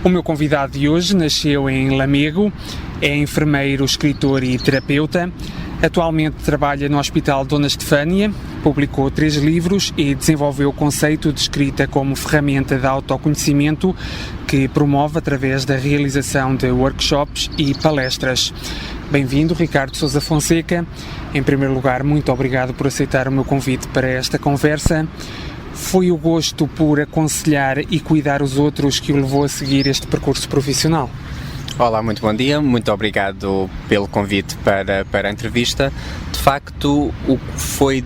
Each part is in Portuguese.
O meu convidado de hoje nasceu em Lamego, é enfermeiro, escritor e terapeuta. Atualmente trabalha no Hospital Dona Estefânia, publicou 3 livros e desenvolveu o conceito de escrita como ferramenta de autoconhecimento que promove através da realização de workshops e palestras. Bem-vindo, Ricardo Sousa Fonseca. Em primeiro lugar, muito obrigado por aceitar o meu convite para esta conversa. Foi o gosto por aconselhar e cuidar os outros que o levou a seguir este percurso profissional? Olá, muito bom dia, muito obrigado pelo convite para a entrevista. De facto, foi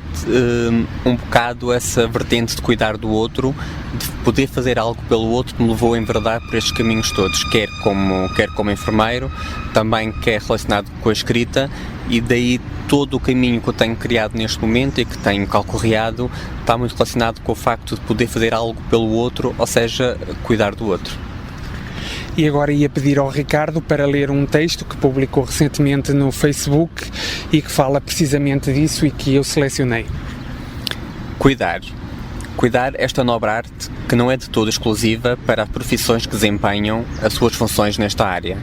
um bocado essa vertente de cuidar do outro, de poder fazer algo pelo outro, que me levou a enverdar por estes caminhos todos, quer como enfermeiro, também quer relacionado com a escrita, e daí todo o caminho que eu tenho criado neste momento e que tenho calcorreado está muito relacionado com o facto de poder fazer algo pelo outro, ou seja, cuidar do outro. E agora ia pedir ao Ricardo para ler um texto que publicou recentemente no Facebook e que fala precisamente disso e que eu selecionei. Cuidar. Cuidar esta nobre arte que não é de todo exclusiva para as profissões que desempenham as suas funções nesta área.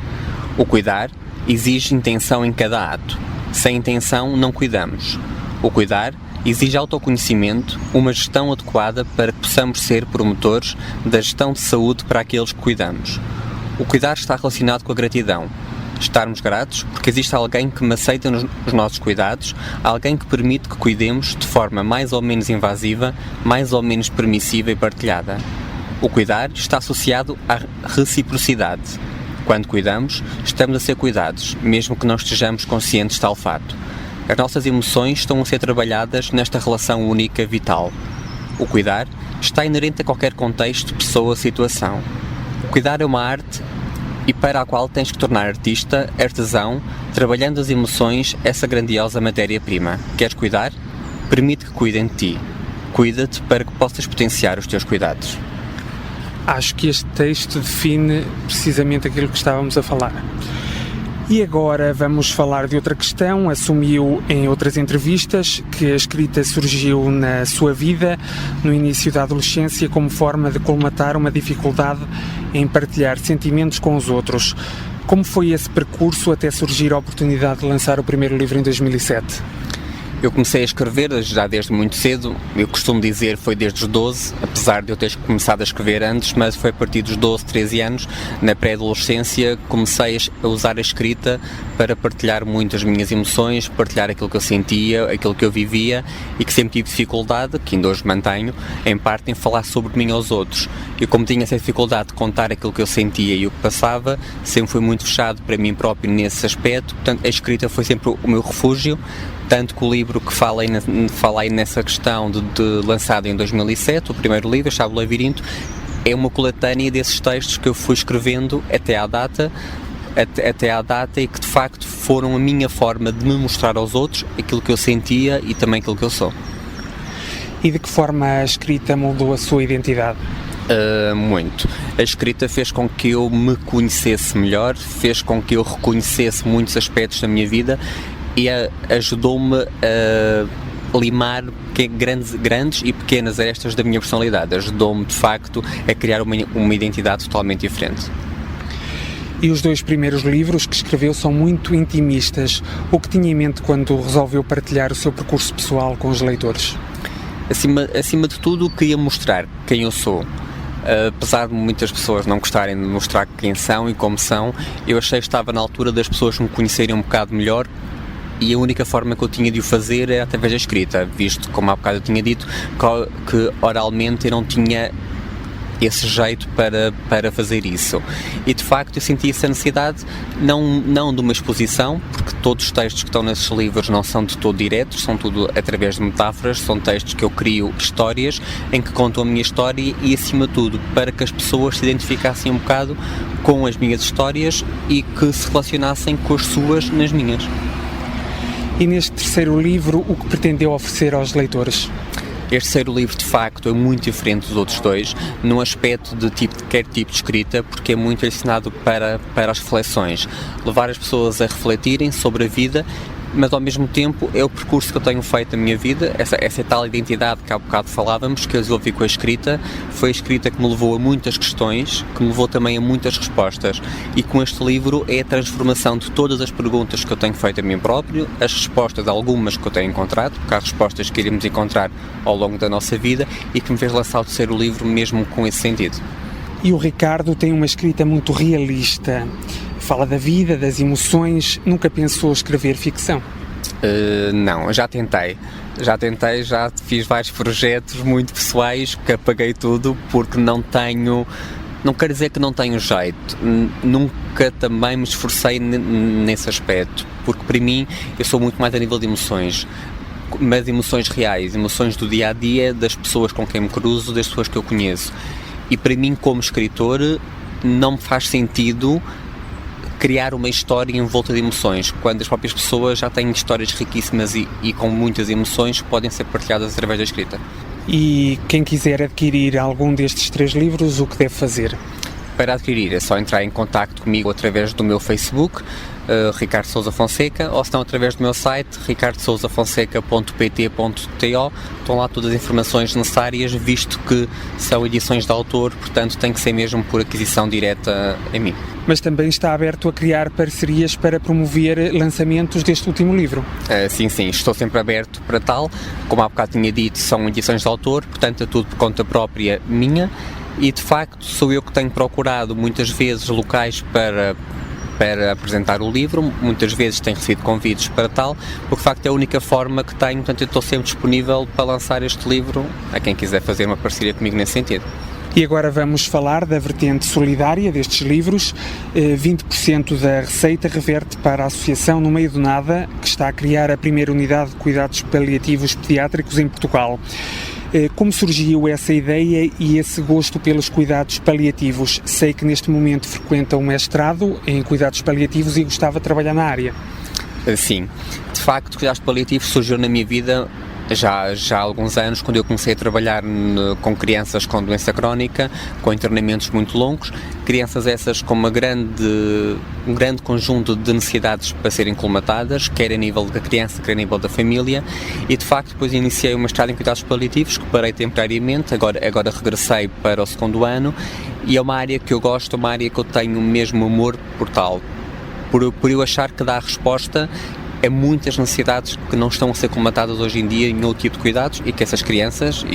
O cuidar exige intenção em cada ato. Sem intenção não cuidamos. O cuidar exige autoconhecimento, uma gestão adequada para que possamos ser promotores da gestão de saúde para aqueles que cuidamos. O cuidar está relacionado com a gratidão. Estarmos gratos porque existe alguém que me aceita nos nossos cuidados, alguém que permite que cuidemos de forma mais ou menos invasiva, mais ou menos permissiva e partilhada. O cuidar está associado à reciprocidade. Quando cuidamos, estamos a ser cuidados, mesmo que não estejamos conscientes de tal fato. As nossas emoções estão a ser trabalhadas nesta relação única vital. O cuidar está inerente a qualquer contexto, pessoa, situação. O cuidar é uma arte e para a qual tens que tornar artista, artesão, trabalhando as emoções, essa grandiosa matéria-prima. Queres cuidar? Permite que cuidem de ti. Cuida-te para que possas potenciar os teus cuidados. Acho que este texto define precisamente aquilo que estávamos a falar. E agora vamos falar de outra questão. Assumiu em outras entrevistas que a escrita surgiu na sua vida, no início da adolescência, como forma de colmatar uma dificuldade em partilhar sentimentos com os outros. Como foi esse percurso até surgir a oportunidade de lançar o primeiro livro em 2007? Eu comecei a escrever já desde muito cedo, eu costumo dizer foi desde os 12, apesar de eu ter começado a escrever antes, mas foi a partir dos 12, 13 anos, na pré-adolescência, comecei a usar a escrita para partilhar muito as minhas emoções, partilhar aquilo que eu sentia, aquilo que eu vivia e que sempre tive dificuldade, que ainda hoje mantenho, em parte em falar sobre mim aos outros. E como tinha essa dificuldade de contar aquilo que eu sentia e o que passava, sempre fui muito fechado para mim próprio nesse aspecto, portanto a escrita foi sempre o meu refúgio. Tanto que o livro que falei nessa questão de lançado em 2007, o primeiro livro, A Chave do Labirinto, é uma coletânea desses textos que eu fui escrevendo até à data e que de facto foram a minha forma de me mostrar aos outros aquilo que eu sentia e também aquilo que eu sou. E de que forma a escrita moldou a sua identidade? Muito. A escrita fez com que eu me conhecesse melhor, fez com que eu reconhecesse muitos aspectos da minha vida e ajudou-me a limar grandes e pequenas arestas da minha personalidade. Ajudou-me, de facto, a criar uma identidade totalmente diferente. E os 2 primeiros livros que escreveu são muito intimistas. O que tinha em mente quando resolveu partilhar o seu percurso pessoal com os leitores? Acima de tudo, queria mostrar quem eu sou. Apesar de muitas pessoas não gostarem de mostrar quem são e como são, eu achei que estava na altura das pessoas me conhecerem um bocado melhor. E a única forma que eu tinha de o fazer era através da escrita, visto, como há bocado eu tinha dito, que oralmente eu não tinha esse jeito para fazer isso. E de facto eu senti essa necessidade, não de uma exposição, porque todos os textos que estão nesses livros não são de todo diretos, são tudo através de metáforas, são textos que eu crio histórias, em que contam a minha história e acima de tudo, para que as pessoas se identificassem um bocado com as minhas histórias e que se relacionassem com as suas nas minhas. E neste terceiro livro, o que pretendeu oferecer aos leitores? Este terceiro livro, de facto, é muito diferente dos outros 2, no aspecto de qualquer tipo de escrita, porque é muito ensinado para as reflexões. Levar as pessoas a refletirem sobre a vida mas ao mesmo tempo é o percurso que eu tenho feito na minha vida, essa tal identidade que há bocado falávamos, que eu desenvolvi com a escrita. Foi a escrita que me levou a muitas questões, que me levou também a muitas respostas, e com este livro é a transformação de todas as perguntas que eu tenho feito a mim próprio, as respostas, algumas que eu tenho encontrado, porque há respostas que iremos encontrar ao longo da nossa vida, e que me fez lançar o terceiro livro mesmo com esse sentido. E o Ricardo tem uma escrita muito realista, fala da vida, das emoções. Nunca pensou escrever ficção? Não, já fiz vários projetos muito pessoais que apaguei tudo porque não quero dizer que não tenho jeito, nunca também me esforcei nesse aspecto, porque para mim eu sou muito mais a nível de emoções, mas emoções reais, emoções do dia-a-dia, das pessoas com quem me cruzo, das pessoas que eu conheço. E para mim, como escritor, não me faz sentido criar uma história em volta de emoções, quando as próprias pessoas já têm histórias riquíssimas e com muitas emoções que podem ser partilhadas através da escrita. E quem quiser adquirir algum destes 3 livros, o que deve fazer? Para adquirir é só entrar em contacto comigo através do meu Facebook, Ricardo Sousa Fonseca, ou se não através do meu site, ricardosousafonseca.pt.to. Estão lá todas as informações necessárias, visto que são edições de autor, portanto tem que ser mesmo por aquisição direta a mim. Mas também está aberto a criar parcerias para promover lançamentos deste último livro? Sim, estou sempre aberto para tal. Como há bocado tinha dito, são edições de autor, portanto é tudo por conta própria minha, e de facto sou eu que tenho procurado muitas vezes locais para apresentar o livro, muitas vezes tenho recebido convites para tal, porque de facto é a única forma que tenho, portanto eu estou sempre disponível para lançar este livro a quem quiser fazer uma parceria comigo nesse sentido. E agora vamos falar da vertente solidária destes livros. 20% da receita reverte para a Associação No Meio do Nada, que está a criar a primeira unidade de cuidados paliativos pediátricos em Portugal. Como surgiu essa ideia e esse gosto pelos cuidados paliativos? Sei que neste momento frequenta um mestrado em cuidados paliativos e gostava de trabalhar na área. Sim, de facto, cuidados paliativos surgiu na minha vida já há alguns anos, quando eu comecei a trabalhar com crianças com doença crónica, com internamentos muito longos, crianças essas com um grande conjunto de necessidades para serem colmatadas, quer a nível da criança, quer a nível da família, e de facto depois iniciei o mestrado em cuidados paliativos, que parei temporariamente, agora regressei para o 2º ano, e é uma área que eu gosto, uma área que eu tenho mesmo amor por tal, por eu achar que dá a resposta a muitas necessidades que não estão a ser colmatadas hoje em dia em outro tipo de cuidados, e que essas crianças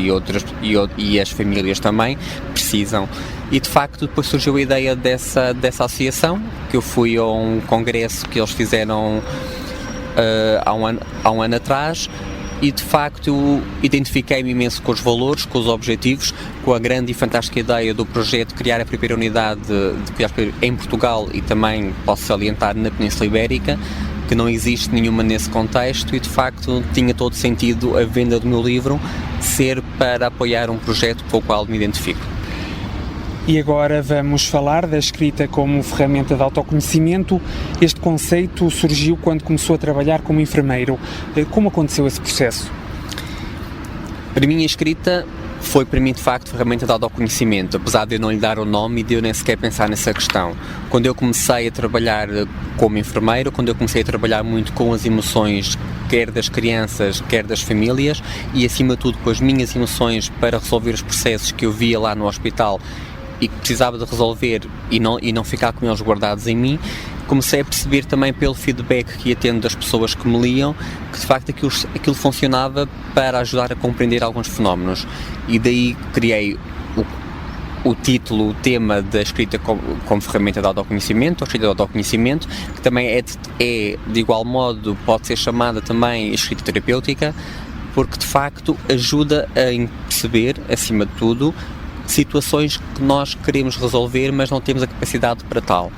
e as famílias também precisam. E de facto depois surgiu a ideia dessa associação, que eu fui a um congresso que eles fizeram há um ano atrás, e de facto eu identifiquei-me imenso com os valores, com os objetivos, com a grande e fantástica ideia do projeto de criar a primeira unidade de cuidados em Portugal, e também posso salientar na Península Ibérica, que não existe nenhuma nesse contexto, e de facto tinha todo sentido a venda do meu livro ser para apoiar um projeto com o qual me identifico. E agora vamos falar da escrita como ferramenta de autoconhecimento. Este conceito surgiu quando começou a trabalhar como enfermeiro. Como aconteceu esse processo? Para mim a escrita foi para mim de facto ferramenta de autoconhecimento, apesar de eu não lhe dar o nome e de eu nem sequer pensar nessa questão. Quando eu comecei a trabalhar como enfermeiro, quando eu comecei a trabalhar muito com as emoções, quer das crianças, quer das famílias, e acima de tudo com as minhas emoções para resolver os processos que eu via lá no hospital e que precisava de resolver e não ficar com eles guardados em mim, comecei a perceber também pelo feedback que ia tendo das pessoas que me liam, que de facto aquilo funcionava para ajudar a compreender alguns fenómenos. E daí criei o título, o tema da escrita como ferramenta de autoconhecimento, ou escrita de autoconhecimento, que também é de igual modo, pode ser chamada também escrita terapêutica, porque de facto ajuda a perceber, acima de tudo, situações que nós queremos resolver, mas não temos a capacidade para tal.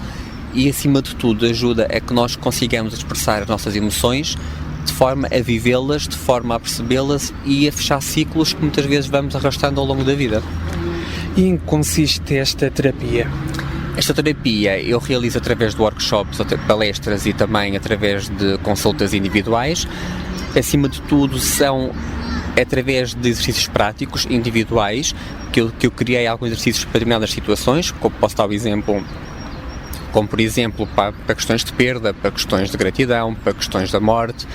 E acima de tudo ajuda a que nós consigamos expressar as nossas emoções de forma a vivê-las, de forma a percebê-las e a fechar ciclos que muitas vezes vamos arrastando ao longo da vida. E em que consiste esta terapia? Esta terapia eu realizo através de workshops, palestras e também através de consultas individuais. Acima de tudo são através de exercícios práticos, individuais, que eu criei alguns exercícios para determinadas situações, como posso dar o exemplo como por exemplo para questões de perda, para questões de gratidão, para questões da morte,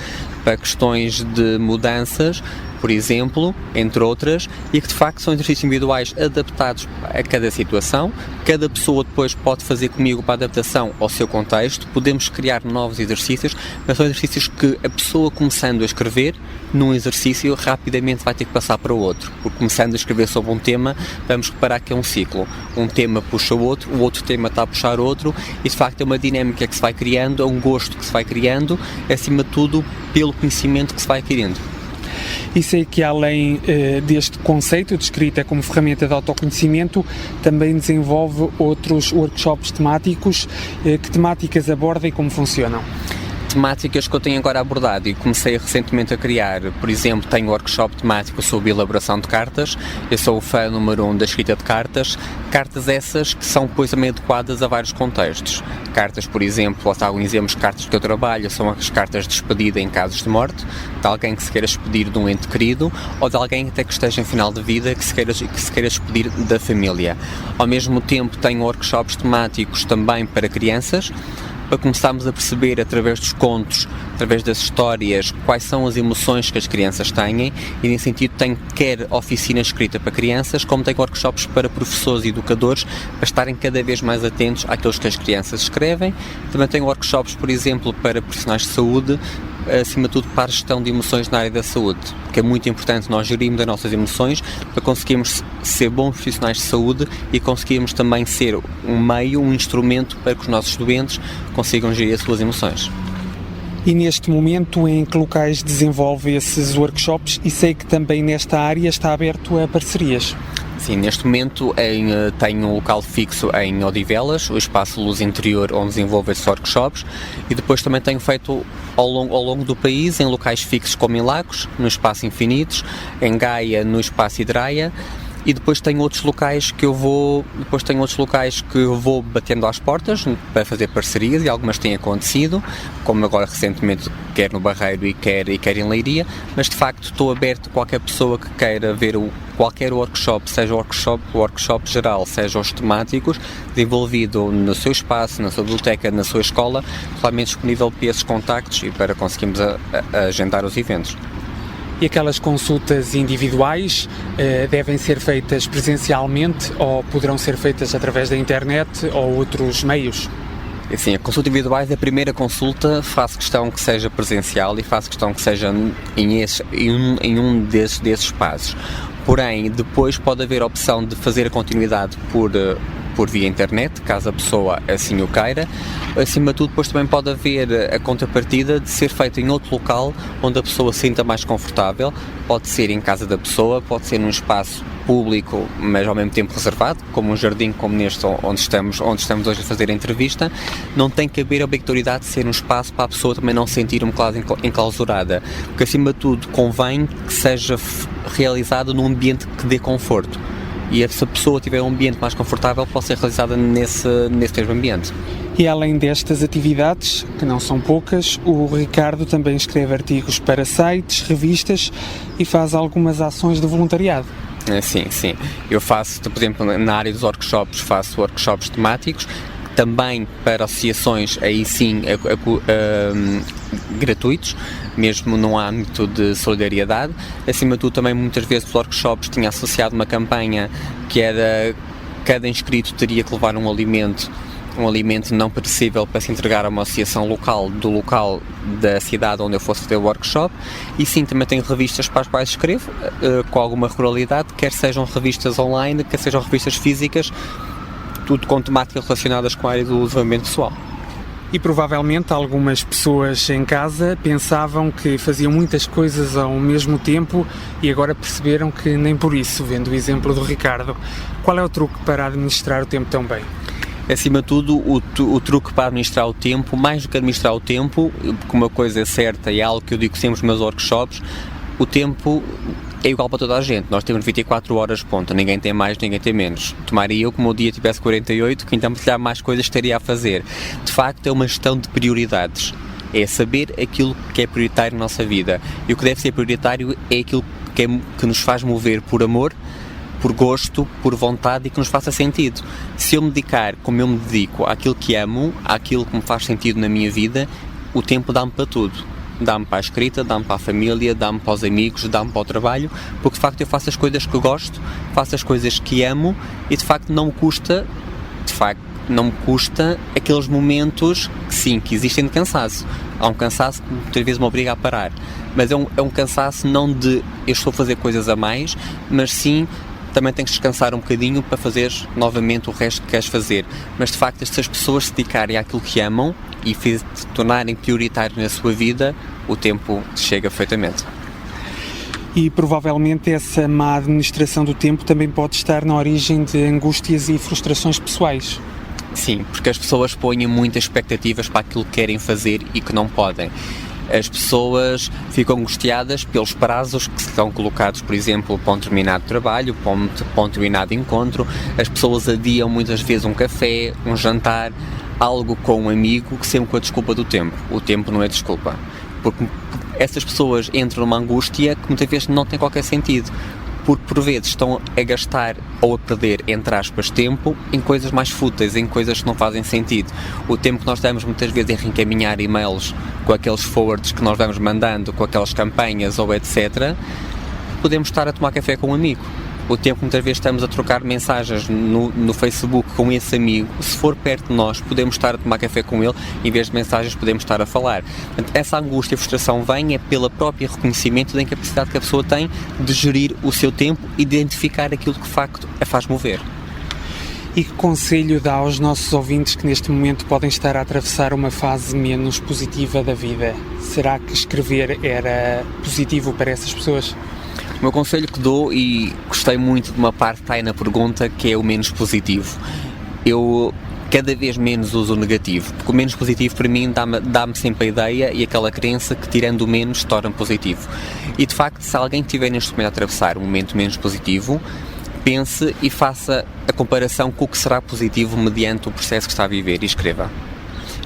para questões de mudanças, por exemplo, entre outras, e que de facto são exercícios individuais adaptados a cada situação. Cada pessoa depois pode fazer comigo uma adaptação ao seu contexto, podemos criar novos exercícios, mas são exercícios que a pessoa começando a escrever num exercício rapidamente vai ter que passar para o outro, porque começando a escrever sobre um tema, vamos reparar que é um ciclo, um tema puxa o outro tema está a puxar outro, e de facto é uma dinâmica que se vai criando, é um gosto que se vai criando, acima de tudo pelo conhecimento que se vai adquirindo. E sei que além deste conceito de escrita como ferramenta de autoconhecimento, também desenvolve outros workshops temáticos. Que temáticas aborda e como funcionam? Temáticas que eu tenho agora abordado e comecei recentemente a criar, por exemplo, tenho um workshop temático sobre elaboração de cartas. Eu sou o fã número 1 da escrita de cartas essas que são depois também adequadas a vários contextos. Cartas, por exemplo, há alguns exemplos de cartas que eu trabalho, são as cartas de despedida em casos de morte, de alguém que se queira despedir de um ente querido, ou de alguém até que esteja em final de vida, que se queira despedir da família. Ao mesmo tempo tenho workshops temáticos também para crianças, para começarmos a perceber através dos contos, através das histórias, quais são as emoções que as crianças têm, e nesse sentido tenho quer oficina escrita para crianças, como tenho workshops para professores e educadores, para estarem cada vez mais atentos àqueles que as crianças escrevem. Também tenho workshops, por exemplo, para profissionais de saúde, acima de tudo para a gestão de emoções na área da saúde, que é muito importante nós gerirmos as nossas emoções para conseguirmos ser bons profissionais de saúde e conseguirmos também ser um meio, um instrumento para que os nossos doentes consigam gerir as suas emoções. E neste momento em que locais desenvolve esses workshops, e sei que também nesta área está aberto a parcerias? Sim, neste momento tenho um local fixo em Odivelas, o Espaço Luz Interior, onde desenvolvo esses workshops, e depois também tenho feito ao longo do país, em locais fixos como em Lagos, no Espaço Infinitos, em Gaia, no Espaço Hidraia, e depois tenho outros locais que eu vou batendo às portas para fazer parcerias, e algumas têm acontecido, como agora recentemente, quer no Barreiro e quer em Leiria, mas de facto estou aberto a qualquer pessoa que queira ver qualquer workshop, seja workshop geral, seja os temáticos, desenvolvido no seu espaço, na sua biblioteca, na sua escola, totalmente disponível para esses contactos e para conseguirmos agendar os eventos. E aquelas consultas individuais devem ser feitas presencialmente ou poderão ser feitas através da internet ou outros meios? Sim, a consulta individual é a primeira consulta, faço questão que seja presencial e faço questão que seja em um desses espaços. Porém, depois pode haver a opção de fazer a continuidade por via internet, caso a pessoa assim o queira. Acima de tudo, depois também pode haver a contrapartida de ser feito em outro local onde a pessoa se sinta mais confortável. Pode ser em casa da pessoa, pode ser num espaço público, mas ao mesmo tempo reservado, como um jardim como neste onde estamos hoje a fazer a entrevista. Não tem que haver a obrigatoriedade de ser um espaço para a pessoa também não se sentir um bocado enclausurada, porque acima de tudo convém que seja realizado num ambiente que dê conforto. E se a pessoa tiver um ambiente mais confortável, pode ser realizada nesse mesmo ambiente. E além destas atividades, que não são poucas, o Ricardo também escreve artigos para sites, revistas e faz algumas ações de voluntariado. Sim. Eu faço, por exemplo, na área dos workshops, faço workshops temáticos, também para associações, aí sim, gratuitos, mesmo no âmbito de solidariedade. Acima de tudo, também muitas vezes os workshops tinha associado uma campanha que era cada inscrito teria que levar um alimento não perecível para se entregar a uma associação local da cidade onde eu fosse ter o workshop. E sim, também tenho revistas para as quais escrevo, com alguma regularidade, quer sejam revistas online, quer sejam revistas físicas, tudo com temáticas relacionadas com a área do desenvolvimento pessoal. E provavelmente algumas pessoas em casa pensavam que faziam muitas coisas ao mesmo tempo e agora perceberam que nem por isso, vendo o exemplo do Ricardo. Qual é o truque para administrar o tempo tão bem? Acima de tudo, o truque para administrar o tempo, mais do que administrar o tempo, porque uma coisa é certa e é algo que eu digo sempre nos meus workshops, o tempo é igual para toda a gente. Nós temos 24 horas, ponto. Ninguém tem mais, ninguém tem menos. Tomaria eu que o meu dia tivesse 48, que então há mais coisas que estaria a fazer. De facto, é uma gestão de prioridades. É saber aquilo que é prioritário na nossa vida. E o que deve ser prioritário é aquilo que nos faz mover por amor por gosto, por vontade e que nos faça sentido. Se eu me dedicar, como eu me dedico, àquilo que amo, àquilo que me faz sentido na minha vida, o tempo dá-me para tudo. Dá-me para a escrita, dá-me para a família, dá-me para os amigos, dá-me para o trabalho, porque de facto eu faço as coisas que gosto, faço as coisas que amo e de facto não me custa aqueles momentos que sim, que existem de cansaço. Há um cansaço que muitas vezes me obriga a parar, mas é um cansaço não de eu estou a fazer coisas a mais, mas sim também tens que descansar um bocadinho para fazer novamente o resto que queres fazer. Mas de facto, se as pessoas se dedicarem àquilo que amam e se tornarem prioritários na sua vida, o tempo chega perfeitamente. E provavelmente essa má administração do tempo também pode estar na origem de angústias e frustrações pessoais. Sim, porque as pessoas põem muitas expectativas para aquilo que querem fazer e que não podem. As pessoas ficam angustiadas pelos prazos que são colocados, por exemplo, para um determinado trabalho, para um determinado encontro. As pessoas adiam muitas vezes um café, um jantar, algo com um amigo, que sempre com a desculpa do tempo. O tempo não é desculpa. Porque essas pessoas entram numa angústia que muitas vezes não tem qualquer sentido. Porque por vezes estão a gastar ou a perder, entre aspas, tempo em coisas mais fúteis, em coisas que não fazem sentido. O tempo que nós damos muitas vezes em reencaminhar e-mails com aqueles forwards que nós vamos mandando, com aquelas campanhas ou etc., podemos estar a tomar café com um amigo. O tempo que muitas vezes estamos a trocar mensagens no Facebook com esse amigo, se for perto de nós, podemos estar a tomar café com ele, em vez de mensagens podemos estar a falar. Portanto, essa angústia e frustração vem pelo próprio reconhecimento da incapacidade que a pessoa tem de gerir o seu tempo e identificar aquilo que de facto a faz mover. E que conselho dá aos nossos ouvintes que neste momento podem estar a atravessar uma fase menos positiva da vida? Será que escrever era positivo para essas pessoas? O meu conselho que dou, e gostei muito de uma parte que está aí na pergunta, que é o menos positivo. Eu cada vez menos uso o negativo, porque o menos positivo para mim dá-me sempre a ideia e aquela crença que tirando o menos se torna positivo. E de facto, se alguém estiver neste momento a atravessar um momento menos positivo, pense e faça a comparação com o que será positivo mediante o processo que está a viver e escreva.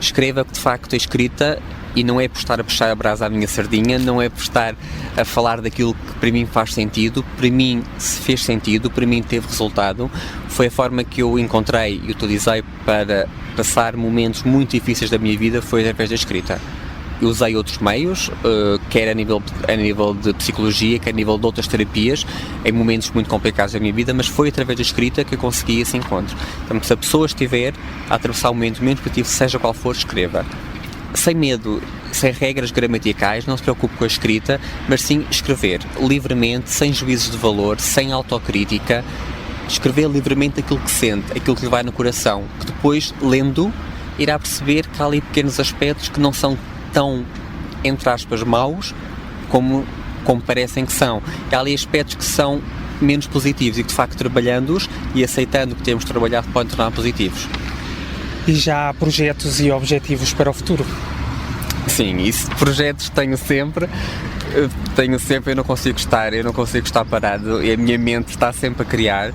Escreva que de facto a escrita, e não é por estar a puxar a brasa à minha sardinha, não é por estar a falar daquilo que para mim faz sentido, para mim se fez sentido, para mim teve resultado, foi a forma que eu encontrei e utilizei para passar momentos muito difíceis da minha vida, foi através da escrita. Eu usei outros meios, quer a nível de psicologia, quer a nível de outras terapias, em momentos muito complicados da minha vida, mas foi através da escrita que eu consegui esse encontro. Então, se a pessoa estiver a atravessar um momento menos positivo, seja qual for, escreva. Sem medo, sem regras gramaticais, não se preocupe com a escrita, mas sim escrever livremente, sem juízos de valor, sem autocrítica, escrever livremente aquilo que sente, aquilo que lhe vai no coração, que depois, lendo, irá perceber que há ali pequenos aspectos que não são tão, entre aspas, maus como parecem que são. Há ali aspectos que são menos positivos e que, de facto, trabalhando-os e aceitando que temos trabalhado, podem tornar positivos. E já há projetos e objetivos para o futuro? Sim, isso, projetos tenho sempre, eu não consigo estar parado, e a minha mente está sempre a criar.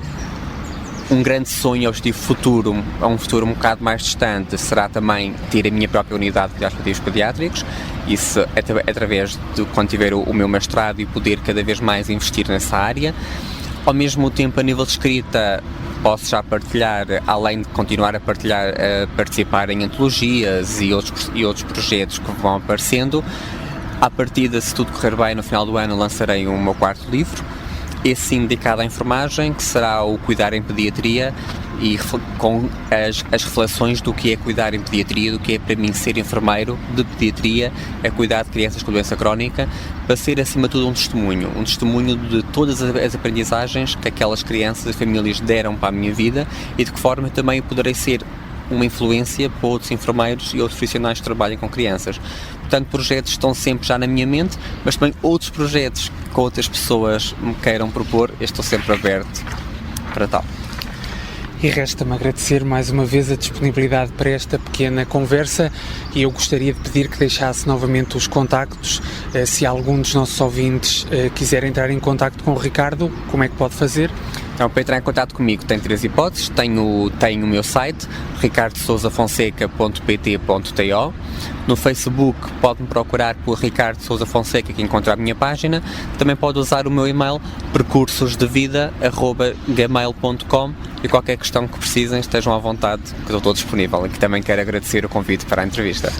Um grande sonho, objetivo futuro, a um futuro um bocado mais distante, será também ter a minha própria unidade de cuidados paliativos pediátricos, isso através de quando tiver o meu mestrado e poder cada vez mais investir nessa área. Ao mesmo tempo, a nível de escrita, posso já partilhar, além de continuar a partilhar, participar em antologias e outros projetos que vão aparecendo. À partida, se tudo correr bem, no final do ano lançarei o meu quarto livro, esse sim dedicado à enfermagem, que será o Cuidar em Pediatria, e com as reflexões do que é cuidar em pediatria, do que é para mim ser enfermeiro de pediatria, a cuidar de crianças com doença crónica, para ser acima de tudo um testemunho de todas as aprendizagens que aquelas crianças e famílias deram para a minha vida e de que forma também poderei ser uma influência para outros enfermeiros e outros profissionais que trabalham com crianças. Portanto, projetos estão sempre já na minha mente, mas também outros projetos que outras pessoas me queiram propor, eu estou sempre aberto para tal. E resta-me agradecer mais uma vez a disponibilidade para esta pequena conversa e eu gostaria de pedir que deixasse novamente os contactos. Se algum dos nossos ouvintes quiser entrar em contacto com o Ricardo, como é que pode fazer? Então, para entrar em contato comigo tem 3 hipóteses. Tenho o meu site, ricardosousafonseca.pt.to. No Facebook pode-me procurar por Ricardo Sousa Fonseca, que encontra a minha página. Também pode usar o meu e-mail, percursosdevida@gmail.com, e qualquer questão que precisem estejam à vontade, que eu estou disponível, e que também quero agradecer o convite para a entrevista.